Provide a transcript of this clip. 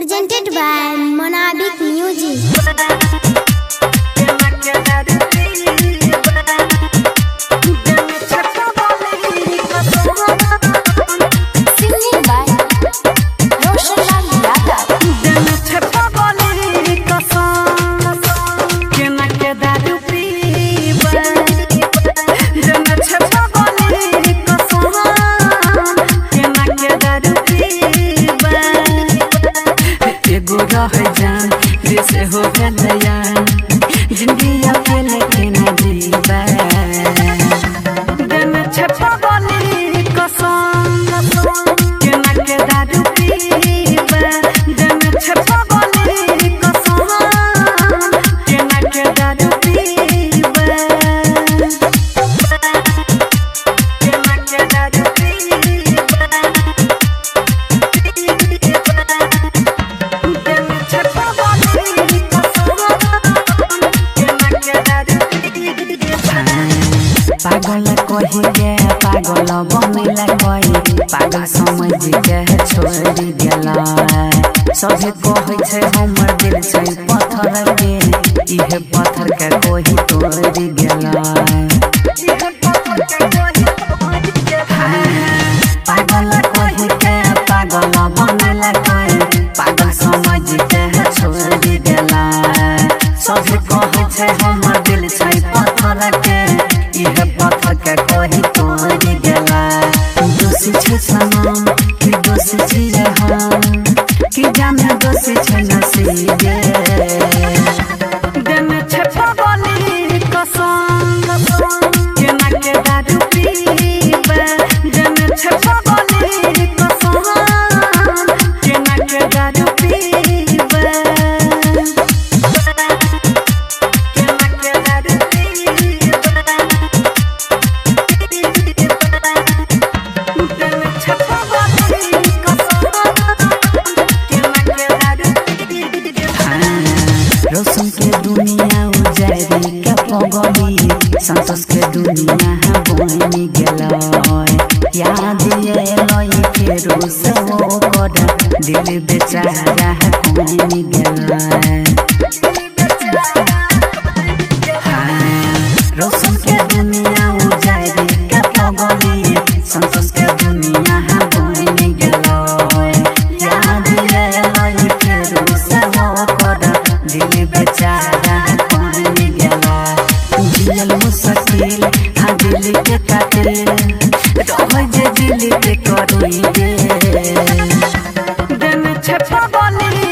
presented by Monabik Music. हो गया जिंदगी अकेले के न जीवा दिन छपा बोली कसम के न के दारू पीवा दिन छपा बोली कसम के न के दारू पीवा के न के दारू पीवा दिन छपा पागल कही के पागल बनिला कही पागल समझ के छोड़ गेला सभी कहे छै हमर दिल छै पत्थर के इहे पत्थर के कोई तोड़ गेला पागल कही के पागल बनिला कही पागल समझ के छोड़ गेला सभी कहे छै हमर दिल छै पत्थर के इहे पत्थर के कोई तोड़ गेला दोषी छै सनम कि दोषी छी हम कि जाने दोषी छै नसीबे दिन छपा बोली कसम के न के दारू पीवा दिन छपा बोली कसम के न के दारू पीवा के न के दारू रोशन के दुनिया उजारी के पगली संतोष के दुनिया बनी गेला याद एलई के रोस वो कर दिल बेचारा बनी गेला रोशन के दुनिया उजारी के पगली संतोष के दुनिया बनी गेला याद एलई के रोस वो कर दिल बेचारा बनी गेला जियल मुश्किल हाँ दिल के कातिल रह जे दिल के करी दिन छपा बोली